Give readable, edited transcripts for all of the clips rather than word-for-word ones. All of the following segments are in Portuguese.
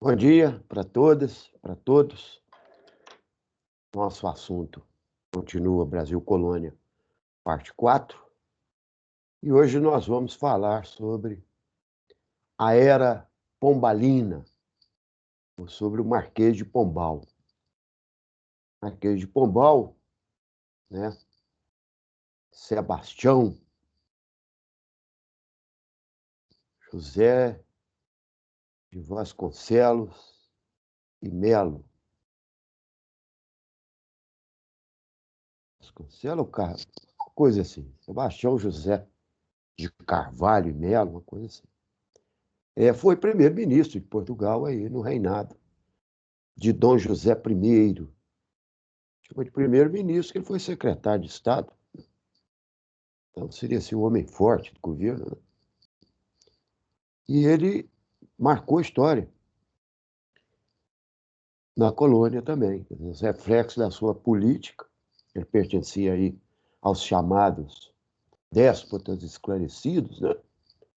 Bom dia para todas, para todos. Nosso assunto continua Brasil Colônia, parte 4. E hoje nós vamos falar sobre a Era Pombalina, ou sobre o Marquês de Pombal. Marquês de Pombal, né? Sebastião José de Vasconcelos e Melo. Vasconcelos, coisa assim. Sebastião José de Carvalho e Melo, uma coisa assim. Foi primeiro-ministro de Portugal aí no reinado de Dom José I. Chama de primeiro-ministro, que ele foi secretário de Estado. Então, seria assim, o homem forte do governo. Né? E ele marcou história na colônia também. Os reflexos da sua política. Ele pertencia aí aos chamados déspotas esclarecidos, né?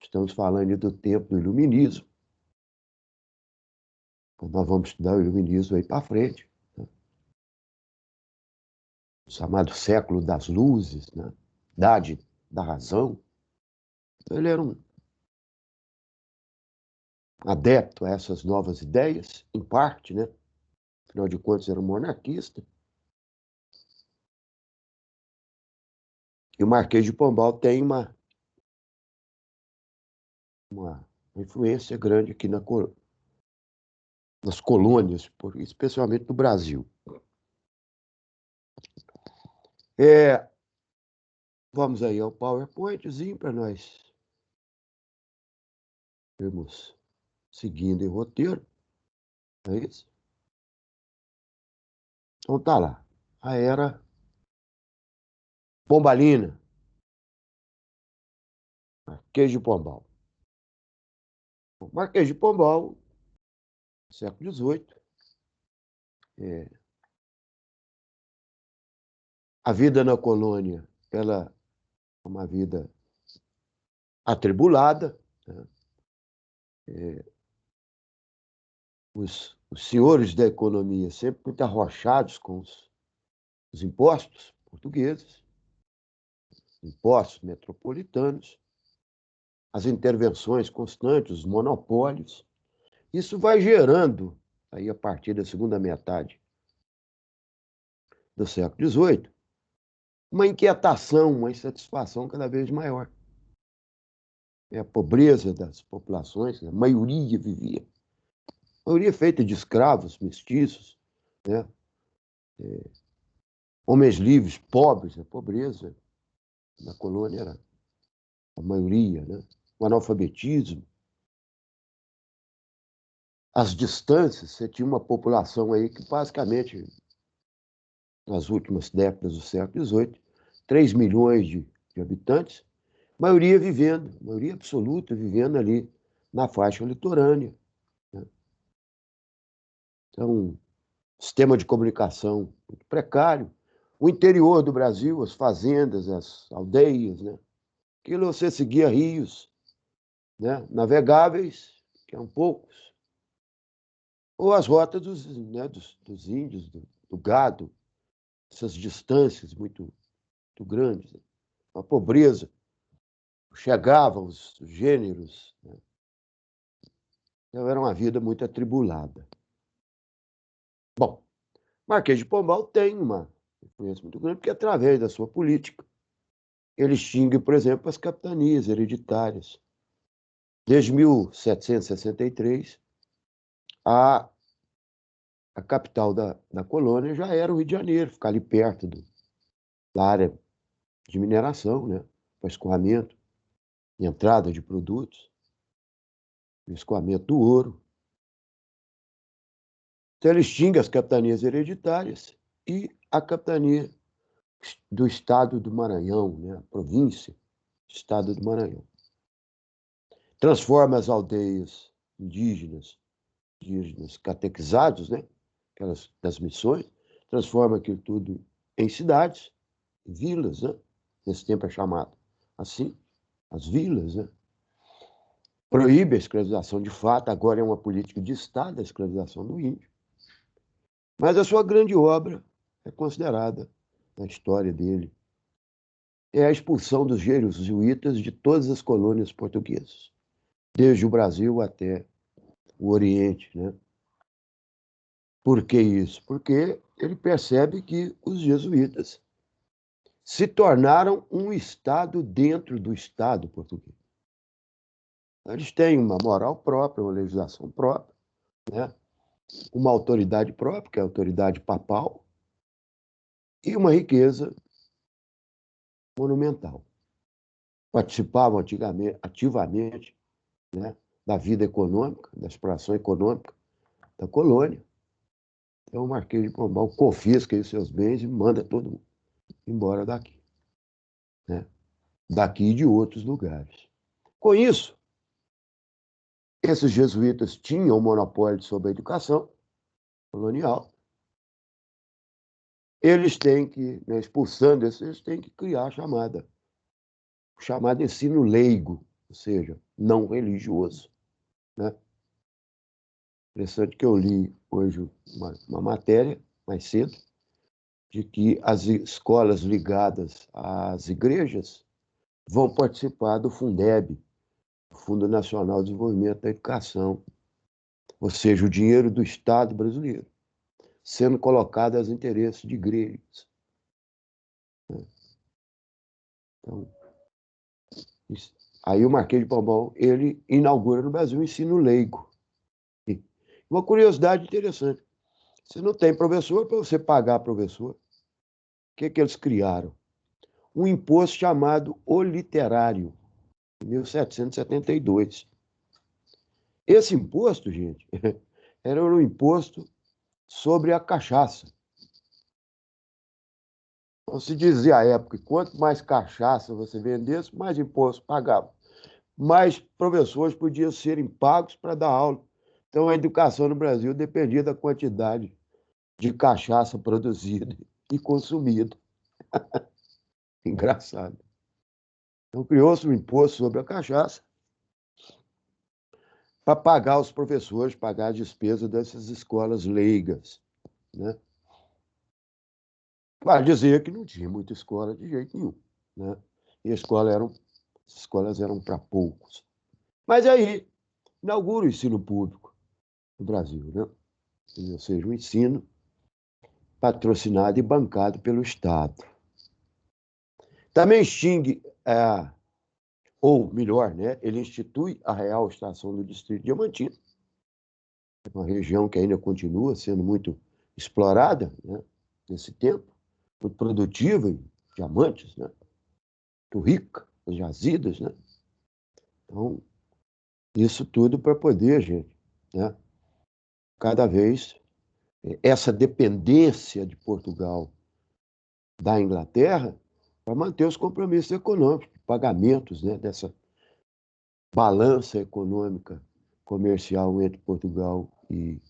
Estamos falando do tempo do Iluminismo. Então, nós vamos estudar o Iluminismo aí para frente. Né? O chamado século das luzes, né? Idade da razão. Então, ele era um adepto a essas novas ideias, em parte, né? Afinal de contas, era um monarquista. E o Marquês de Pombal tem uma influência grande aqui nas colônias, especialmente no Brasil. Vamos aí ao PowerPointzinho para nós irmos seguindo em roteiro. É isso? Então tá lá. A Era Pombalina. Marquês de Pombal. O Marquês de Pombal, século XVIII. A vida na colônia, ela é uma vida atribulada. Né? Os senhores da economia sempre muito arrochados com os impostos portugueses, impostos metropolitanos, as intervenções constantes, os monopólios. Isso vai gerando, aí a partir da segunda metade do século XVIII, uma inquietação, uma insatisfação cada vez maior. A pobreza das populações, a maioria vivia, a maioria feita de escravos, mestiços, né? Homens livres, pobres, a pobreza na colônia era a maioria, né? O analfabetismo, as distâncias. Você tinha uma população aí que basicamente, nas últimas décadas do século XVIII, 3 milhões de habitantes, maioria absoluta, vivendo ali na faixa litorânea. Né? Então, sistema de comunicação muito precário. O interior do Brasil, as fazendas, as aldeias, né? Aquilo você seguia rios, né? Navegáveis, que eram poucos, ou as rotas dos índios, do gado, essas distâncias muito grandes. Né? A pobreza, chegavam os gêneros. Né? Então, era uma vida muito atribulada. Bom, Marquês de Pombal tem uma influência muito grande, porque através da sua política, ele extingue, por exemplo, as capitanias hereditárias. Desde 1763, a capital da colônia já era o Rio de Janeiro, ficar ali perto da área de mineração, né? Para escoamento e entrada de produtos, o escoamento do ouro. Então, ele extingue as capitanias hereditárias e a capitania do Estado do Maranhão, né? A província do Estado do Maranhão. Transforma as aldeias indígenas catequizados, né? Aquelas das missões, transforma aquilo tudo em cidades, vilas, né? Nesse tempo é chamado assim, as vilas, né? proíbe a escravização de fato, agora é uma política de Estado a escravização do índio. Mas a sua grande obra é considerada, na história dele, é a expulsão dos jesuítas de todas as colônias portuguesas, desde o Brasil até o Oriente, né? Por que isso? Porque ele percebe que os jesuítas se tornaram um Estado dentro do Estado português. Eles têm uma moral própria, uma legislação própria, né? Uma autoridade própria, que é a autoridade papal, e uma riqueza monumental. Participavam ativamente, né, da vida econômica, da exploração econômica da colônia. Então, o Marquês de Pombal confisca os seus bens e manda todo mundo embora daqui, né? Daqui e de outros lugares. Com isso, esses jesuítas tinham o monopólio sobre a educação colonial. Eles têm que, né, expulsando esses, eles têm que criar o chamado ensino leigo, ou seja, não religioso, né? Interessante que eu li hoje uma matéria, mais cedo, de que as escolas ligadas às igrejas vão participar do Fundeb, Fundo Nacional de Desenvolvimento da Educação, ou seja, o dinheiro do Estado brasileiro, sendo colocado aos interesses de igrejas. Então, aí o Marquês de Pombal, ele inaugura no Brasil o ensino leigo. E uma curiosidade interessante, você não tem professor, para você pagar professor, o que eles criaram? Um imposto chamado o literário, em 1772. Esse imposto, gente, era um imposto sobre a cachaça. Então, se dizia à época que quanto mais cachaça você vendesse, mais imposto pagava. Mais professores podiam serem pagos para dar aula. Então, a educação no Brasil dependia da quantidade de cachaça produzida e consumida. Engraçado. Então, criou-se um imposto sobre a cachaça para pagar os professores, pagar a despesa dessas escolas leigas, né? Vale dizer que não tinha muita escola de jeito nenhum, né? E as escolas eram para poucos. Mas aí inaugura o ensino público no Brasil, né? Ou seja, o ensino patrocinado e bancado pelo Estado. Também extingue, ou melhor, né, ele institui a Real Estação do Distrito Diamantino, uma região que ainda continua sendo muito explorada, né, nesse tempo, muito produtiva em diamantes, né, muito rica, as jazidas, né? Então, isso tudo para poder, gente, né, cada vez essa dependência de Portugal da Inglaterra para manter os compromissos econômicos, pagamentos, né, dessa balança econômica comercial entre Portugal e,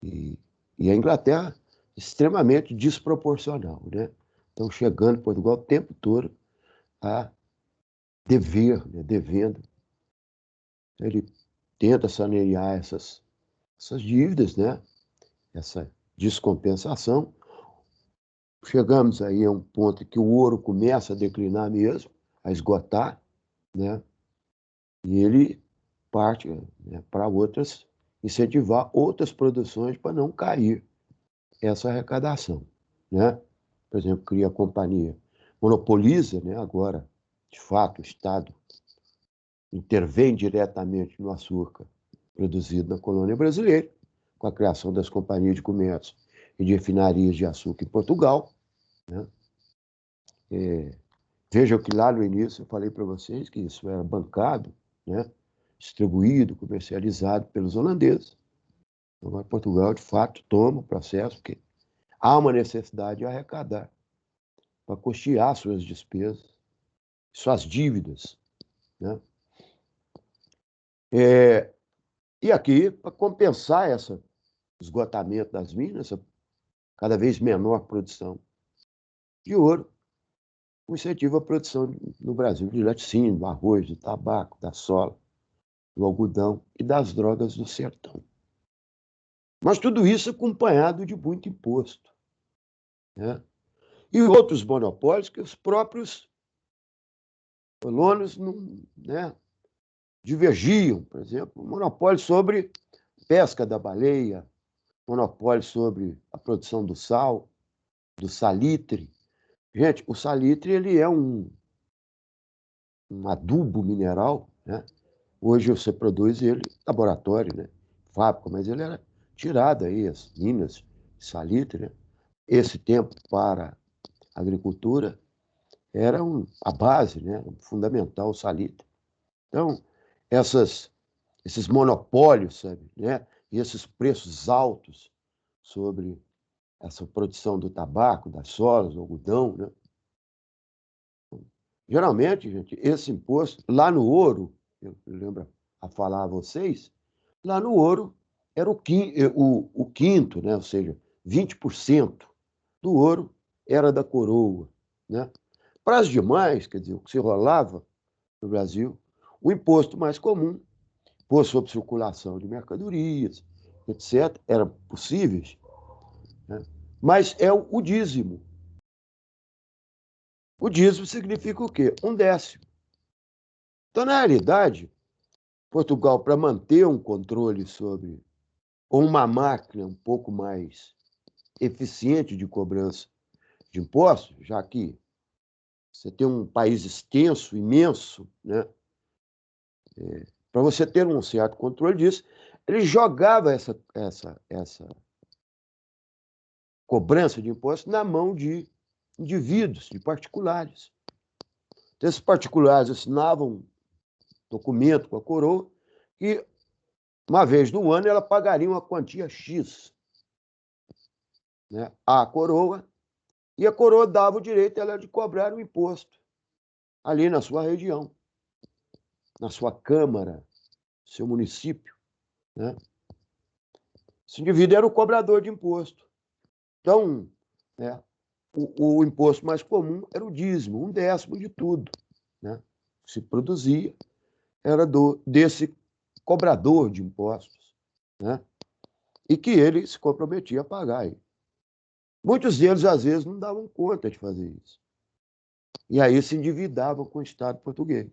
e a Inglaterra, extremamente desproporcional, né? Então, chegando Portugal o tempo todo a dever, né, devendo. Ele tenta sanear essas dívidas, né? Essa descompensação. Chegamos aí a um ponto que o ouro começa a declinar mesmo, a esgotar, né? E ele parte, né, para incentivar outras produções para não cair essa arrecadação, né? Por exemplo, cria a companhia, monopoliza, né? Agora, de fato, o Estado intervém diretamente no açúcar produzido na colônia brasileira, com a criação das companhias de comércio e de refinarias de açúcar em Portugal, né? Vejam que lá no início eu falei para vocês que isso era bancado, né? Distribuído, comercializado pelos holandeses. Agora, Portugal, de fato, toma o processo, porque há uma necessidade de arrecadar para custear suas despesas, suas dívidas, né? E aqui, para compensar esse esgotamento das minas, essa cada vez menor produção de ouro, incentiva a produção no Brasil de laticínio, do arroz, do tabaco, da sola, do algodão e das drogas do sertão. Mas tudo isso acompanhado de muito imposto, né? E outros monopólios que os próprios colonos não, né, divergiam. Por exemplo, o monopólio sobre pesca da baleia, monopólio sobre a produção do sal, do salitre. Gente, o salitre ele é um adubo mineral, né? Hoje você produz ele em laboratório, né? Fábrica, mas ele era tirado aí, as minas de salitre, né? Esse tempo para a agricultura era a base, né? Fundamental, o salitre. Então, esses monopólios, sabe, né? E esses preços altos sobre essa produção do tabaco, das sojas, do algodão, né? Geralmente, gente, esse imposto, lá no ouro, eu lembro a falar a vocês, lá no ouro era o quinto, né? Ou seja, 20% do ouro era da coroa, né? Para as demais, quer dizer, o que se rolava no Brasil, o imposto mais comum, imposto sobre circulação de mercadorias, etc., eram possíveis, né? Mas é o dízimo. O dízimo significa o quê? 1/10. Então, na realidade, Portugal, para manter um controle sobre, ou uma máquina um pouco mais eficiente de cobrança de impostos, já que você tem um país extenso, imenso, né? Para você ter um certo controle disso, ele jogava essa cobrança de impostos na mão de indivíduos, de particulares. Então, esses particulares assinavam um documento com a coroa e, uma vez no ano, ela pagaria uma quantia X, né, à coroa, e a coroa dava o direito ela de cobrar o imposto ali na sua região, na sua câmara, seu município, né? Esse indivíduo era o cobrador de imposto. Então, né, o imposto mais comum era o dízimo, 1/10 de tudo, né? Que se produzia era desse cobrador de impostos, né? E que ele se comprometia a pagar. Muitos deles, às vezes, não davam conta de fazer isso. E aí se endividavam com o Estado português.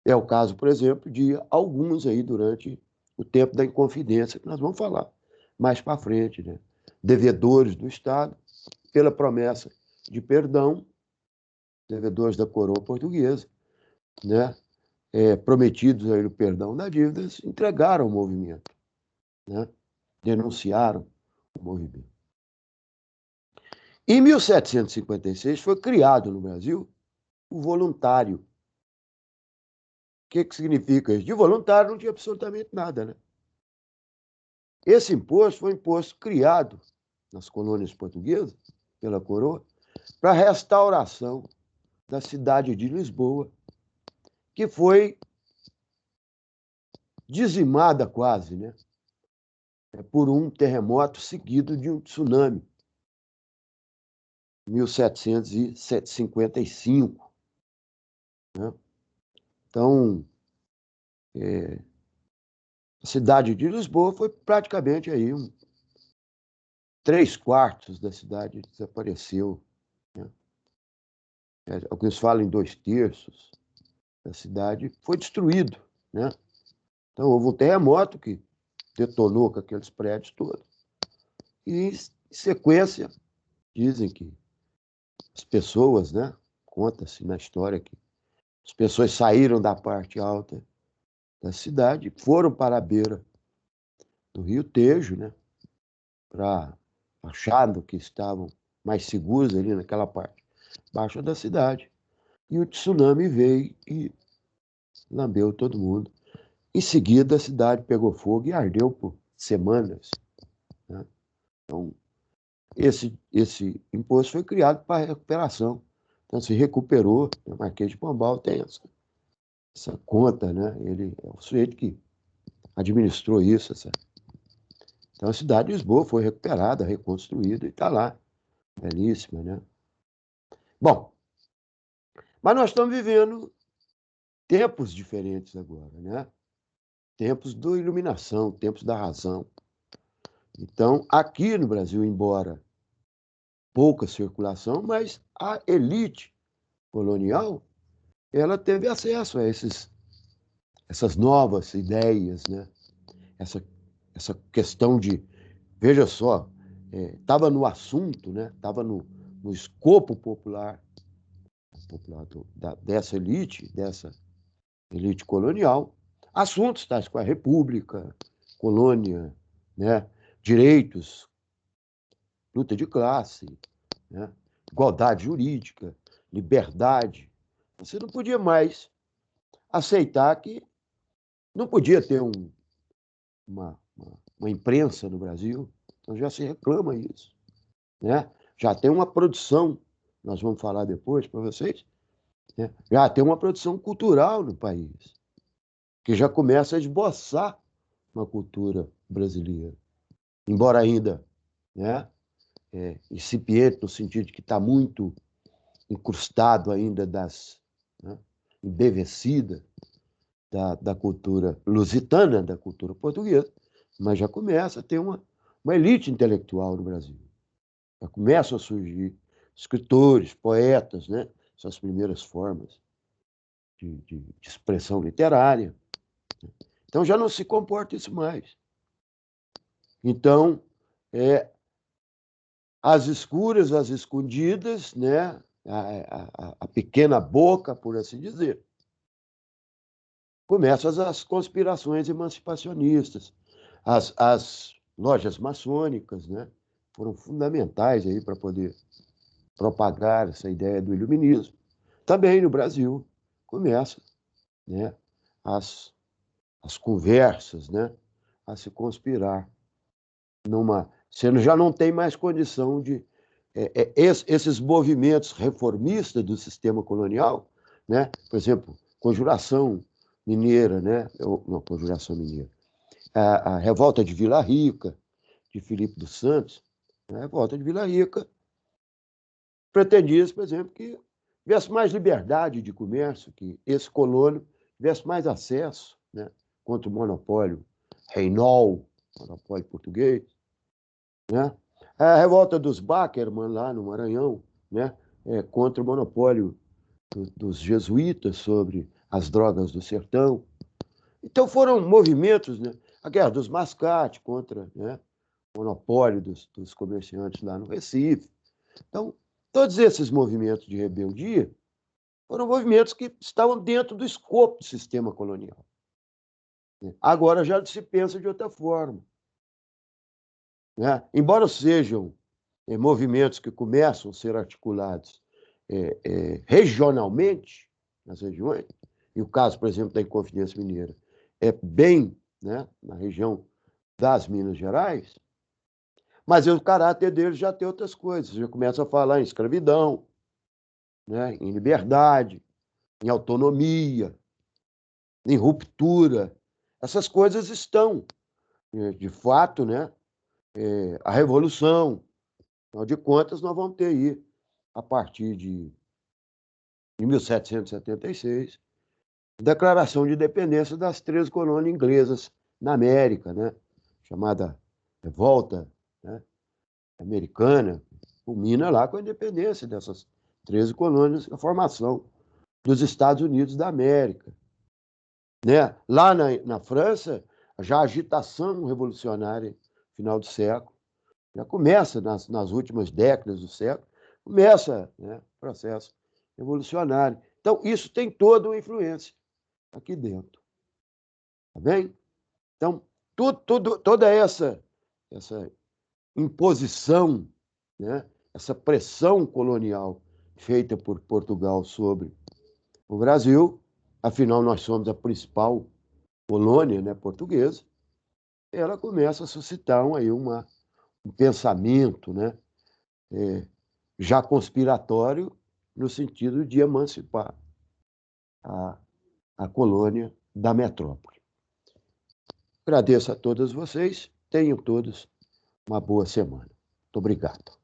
É o caso, por exemplo, de alguns aí durante o tempo da Inconfidência, que nós vamos falar mais para frente, né? Devedores do Estado, pela promessa de perdão, devedores da coroa portuguesa, né? Prometidos aí o perdão da dívida, entregaram o movimento, né? Denunciaram o movimento. Em 1756 foi criado no Brasil o voluntário. O que significa isso? De voluntário não tinha absolutamente nada, né? Esse imposto foi um imposto criado nas colônias portuguesas, pela coroa, para a restauração da cidade de Lisboa, que foi dizimada quase, né? Por um terremoto seguido de um tsunami, em 1755. Né? Então, a cidade de Lisboa foi praticamente aí 3/4 da cidade desapareceu, né? Alguns falam em 2/3 da cidade foi destruído, né? Então houve um terremoto que detonou com aqueles prédios todos. E, em sequência, dizem que as pessoas, né? Conta-se na história que as pessoas saíram da parte alta da cidade, foram para a beira do Rio Tejo, né? Achando que estavam mais seguros ali naquela parte baixa da cidade. E o tsunami veio e lambeu todo mundo. Em seguida, a cidade pegou fogo e ardeu por semanas, né? Então, esse imposto foi criado para recuperação. Então, se recuperou. O Marquês de Pombal tem essa conta, né? Ele é o sujeito que administrou isso. Então, a cidade de Lisboa foi recuperada, reconstruída e está lá, belíssima, né? Bom, mas nós estamos vivendo tempos diferentes agora, né? Tempos da iluminação, tempos da razão. Então, aqui no Brasil, embora pouca circulação, mas a elite colonial, ela teve acesso a essas novas ideias, né? Essa, essa questão de, veja só, estava no assunto, né? Estava no escopo popular, dessa elite colonial, assuntos tais como a república, colônia, né? Direitos, luta de classe, né? Igualdade jurídica, liberdade. Você não podia mais aceitar que não podia ter uma imprensa no Brasil, então já se reclama isso, né? Já tem uma produção, nós vamos falar depois para vocês, né? Já tem uma produção cultural no país, que já começa a esboçar uma cultura brasileira, embora ainda, né, incipiente no sentido de que está muito incrustado ainda né, embevecida da cultura lusitana, da cultura portuguesa, mas já começa a ter uma elite intelectual no Brasil. Já começam a surgir escritores, poetas, né? Suas primeiras formas de expressão literária. Então já não se comporta isso mais. Então, às escuras, às escondidas, né? A pequena boca, por assim dizer, começam as conspirações emancipacionistas, as lojas maçônicas, né? Foram fundamentais aí para poder propagar essa ideia do iluminismo. Também no Brasil começam, né, as conversas, né, a se conspirar você já não tem mais condição de esses movimentos reformistas do sistema colonial, né, por exemplo, Conjuração Mineira, né, não, Conjuração Mineira, a revolta de Vila Rica, de Filipe dos Santos, a revolta de Vila Rica pretendia, por exemplo, que tivesse mais liberdade de comércio, que esse colono tivesse mais acesso, né, contra o monopólio Reinol, monopólio português, né? A revolta dos Backerman lá no Maranhão, né, contra o monopólio dos jesuítas sobre as drogas do sertão. Então foram movimentos, né? A Guerra dos Mascate contra, né, o monopólio dos comerciantes lá no Recife. Então, todos esses movimentos de rebeldia foram movimentos que estavam dentro do escopo do sistema colonial. Agora já se pensa de outra forma, né? Embora sejam movimentos que começam a ser articulados regionalmente, nas regiões, e o caso, por exemplo, da Inconfidência Mineira, é bem, né, na região das Minas Gerais, mas o caráter deles já tem outras coisas, já começa a falar em escravidão, né, em liberdade, em autonomia, em ruptura. Essas coisas estão, de fato, né, a revolução. Afinal de contas, nós vamos ter aí, a partir de 1776, declaração de independência das 13 colônias inglesas na América, né, chamada Revolta, né, Americana, culmina lá com a independência dessas 13 colônias, a formação dos Estados Unidos da América. Né? Lá na França, já a agitação revolucionária, final do século, já começa nas últimas décadas do século, começa, né, o processo revolucionário. Então, isso tem toda uma influência aqui dentro. Tá bem? Então, toda essa imposição, né, essa pressão colonial feita por Portugal sobre o Brasil, afinal, nós somos a principal colônia, né, portuguesa, ela começa a suscitar um pensamento, né, já conspiratório no sentido de emancipar a, a colônia da metrópole. Agradeço a todos vocês, tenham todos uma boa semana. Muito obrigado.